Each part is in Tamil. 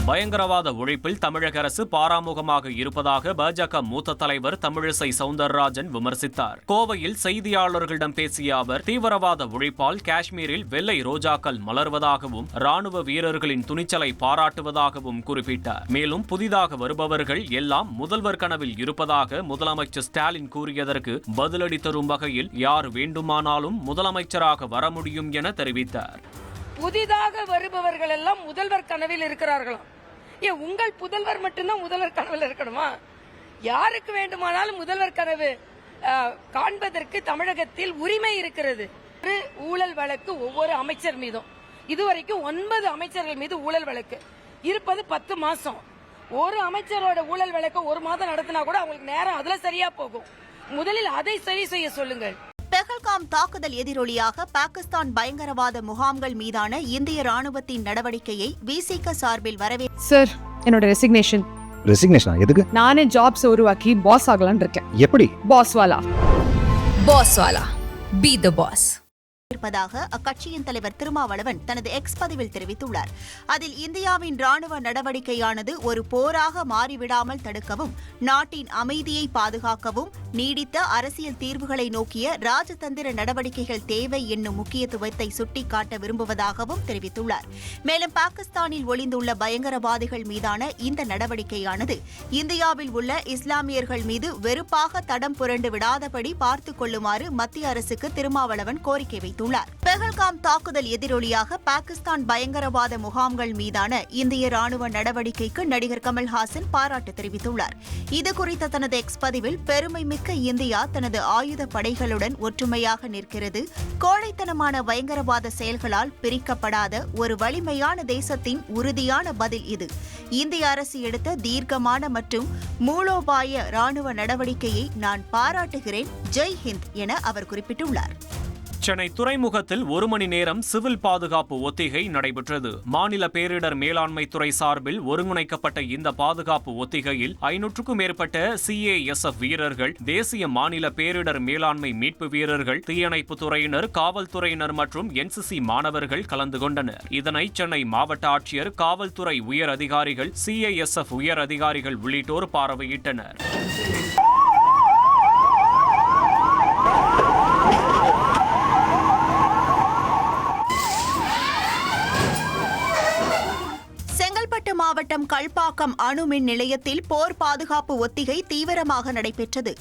பயங்கரவாத ஒழிப்பில் தமிழக அரசு பாராமுகமாக இருப்பதாக பாஜக மூத்த தலைவர் தமிழிசை சவுந்தரராஜன் விமர்சித்தார். கோவையில் செய்தியாளர்களிடம் பேசிய அவர், தீவிரவாத ஒழிப்பால் காஷ்மீரில் வெள்ளை ரோஜாக்கள் மலர்வதாகவும் ராணுவ வீரர்களின் துணிச்சலை பாராட்டுவதாகவும் குறிப்பிட்டார். மேலும் புதிதாக வருபவர்கள் எல்லாம் முதல்வர் கனவில் இருப்பதாக முதலமைச்சர் ஸ்டாலின் கூறியதற்கு பதிலடி தரும் வகையில் யார் வேண்டுமானாலும் முதலமைச்சராக வர முடியும் என தெரிவித்தார். புதிதாக வருபவர்கள் எல்லாம் முதல்வர் கனவில் இருக்கிறார்களாம். உங்கள் புதல்வர் மட்டும்தான் முதல்வர் கனவில் இருக்கணுமா? யாருக்கு வேண்டுமானாலும் முதல்வர் கனவு காண்பதற்கு தமிழகத்தில் உரிமை இருக்கிறது. ஊழல் வழக்கு ஒவ்வொரு அமைச்சர் மீதும் இதுவரைக்கும் 9 அமைச்சர்கள் மீது ஊழல் வழக்கு இருப்பது 10 மாசம். ஒரு அமைச்சரோட ஊழல் வழக்கு 1 மாதம் நடத்தினா கூட அவங்களுக்கு நேரம் அதுல சரியா போகும். முதலில் அதை சரி செய்ய சொல்லுங்கள். பெஹல்காம் தாக்குதல் எதிரொலியாக பாகிஸ்தான் பயங்கரவாத முகாம்கள் மீதான இந்திய ராணுவத்தின் நடவடிக்கையை விசிக சார்பில் சார், என்னோட ரெசிக்னேஷன் எதுக்கு? நானே ஜாப்ஸ் உருவாக்கி பாஸ் ஆகலாம்னு இருக்கேன். எப்படி? பாஸ் வாலா பி தி பாஸ் இருப்பதாக அக்கட்சியின் தலைவர் திருமாவளவன் தனது எக்ஸ் பதிவில் தெரிவித்துள்ளார். அதில் இந்தியாவின் ராணுவ நடவடிக்கையானது ஒரு போராக மாறிவிடாமல் தடுக்கவும், நாட்டின் அமைதியை பாதுகாக்கவும், நீடித்த அரசியல் தீர்வுகளை நோக்கிய ராஜதந்திர நடவடிக்கைகள் தேவை என்னும் முக்கியத்துவத்தை சுட்டிக்காட்ட விரும்புவதாகவும் தெரிவித்துள்ளார். மேலும் பாகிஸ்தானில் ஒளிந்துள்ள பயங்கரவாதிகள் மீதான இந்த நடவடிக்கையானது இந்தியாவில் உள்ள இஸ்லாமியர்கள் மீது வெறுப்பாக தடம் புரண்டு விடாதபடி பார்த்துக் கொள்ளுமாறு மத்திய அரசுக்கு திருமாவளவன் கோரிக்கை வைத்துள்ளார். பெஹல்காம் தாக்குதல் எதிரொலியாக பாகிஸ்தான் பயங்கரவாத முகாம்கள் மீதான இந்திய ராணுவ நடவடிக்கைக்கு நடிகர் கமல்ஹாசன் பாராட்டு தெரிவித்துள்ளார். இதுகுறித்த தனது எக்ஸ் பதிவில், பெருமைமிக்க இந்தியா தனது ஆயுத படைகளுடன் ஒற்றுமையாக நிற்கிறது. கோழைத்தனமான பயங்கரவாத செயல்களால் பிரிக்கப்படாத ஒரு வலிமையான தேசத்தின் உறுதியான பதில் இது. இந்திய அரசு எடுத்த தீர்க்கமான மற்றும் மூலோபாய ராணுவ நடவடிக்கையை நான் பாராட்டுகிறேன். ஜெய் ஹிந்த் என அவர் குறிப்பிட்டுள்ளார். சென்னை துறைமுகத்தில் 1 மணி நேரம் சிவில் பாதுகாப்பு ஒத்திகை நடைபெற்றது. மாநில பேரிடர் மேலாண்மை துறை சார்பில் ஒருங்கிணைக்கப்பட்ட இந்த பாதுகாப்பு ஒத்திகையில் 500க்கும் மேற்பட்ட CASF வீரர்கள், தேசிய மாநில பேரிடர் மேலாண்மை மீட்பு வீரர்கள், தீயணைப்பு துறையினர், காவல்துறையினர் மற்றும் NCC மாணவர்கள் கலந்து கொண்டனர். இதனை சென்னை மாவட்ட ஆட்சியர், காவல்துறை உயர் அதிகாரிகள், CASF உயர் அதிகாரிகள் உள்ளிட்டோர் பார்வையிட்டனர். மாவட்டம் கல்பாக்கம் அணு மின் நிலையத்தில் போர் பாதுகாப்பு ஒத்திகை தீவிரமாக நடைபெற்றது.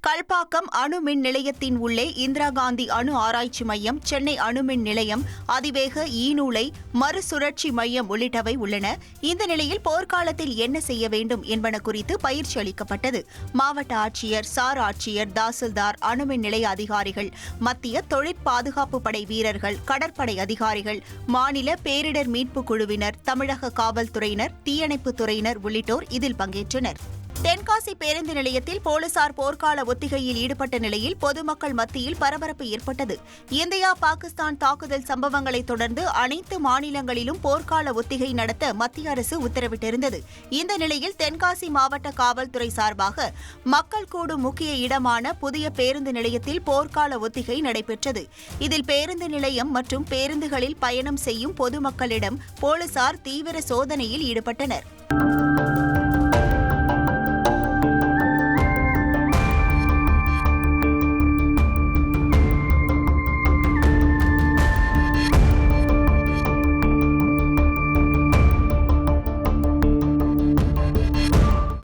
கல்பாக்கம் அணு மின் நிலையத்தின் உள்ளே இந்திரா காந்தி அணு ஆராய்ச்சி மையம், சென்னை அணுமின் நிலையம், அதிவேக ஈநூலை மறுசுழற்சி மையம் உள்ளிட்டவை உள்ளன. இந்த நிலையில் போர்க்காலத்தில் என்ன செய்ய வேண்டும் என்பன குறித்து பயிற்சி அளிக்கப்பட்டது. மாவட்ட ஆட்சியர், சார் ஆட்சியர், தாசில்தார், அணுமின் நிலைய அதிகாரிகள், மத்திய தொழிற்பாதுகாப்பு படை வீரர்கள், கடற்படை அதிகாரிகள், மாநில பேரிடர் மீட்பு குழுவினர், தமிழக காவல்துறையினர், தீயணைப்பு துறையினர் உள்ளிட்டோர் இதில் பங்கேற்றனர். தென்காசி பேருந்து நிலையத்தில் போலீசார் போர்க்கால ஒத்திகையில் ஈடுபட்ட நிலையில் பொதுமக்கள் மத்தியில் பரபரப்பு ஏற்பட்டது. இந்தியா பாகிஸ்தான் தாக்குதல் சம்பவங்களை தொடர்ந்து அனைத்து மாநிலங்களிலும் போர்க்கால ஒத்திகை நடத்த மத்திய அரசு உத்தரவிட்டிருந்தது. இந்த நிலையில் தென்காசி மாவட்ட காவல்துறை சார்பாக மக்கள் கூடும் முக்கிய இடமான புதிய பேருந்து நிலையத்தில் போர்க்கால ஒத்திகை நடைபெற்றது. இதில் பேருந்து நிலையம் மற்றும் பேருந்துகளில் பயணம் செய்யும் பொதுமக்களிடம் போலீசார் தீவிர சோதனையில் ஈடுபட்டனர்.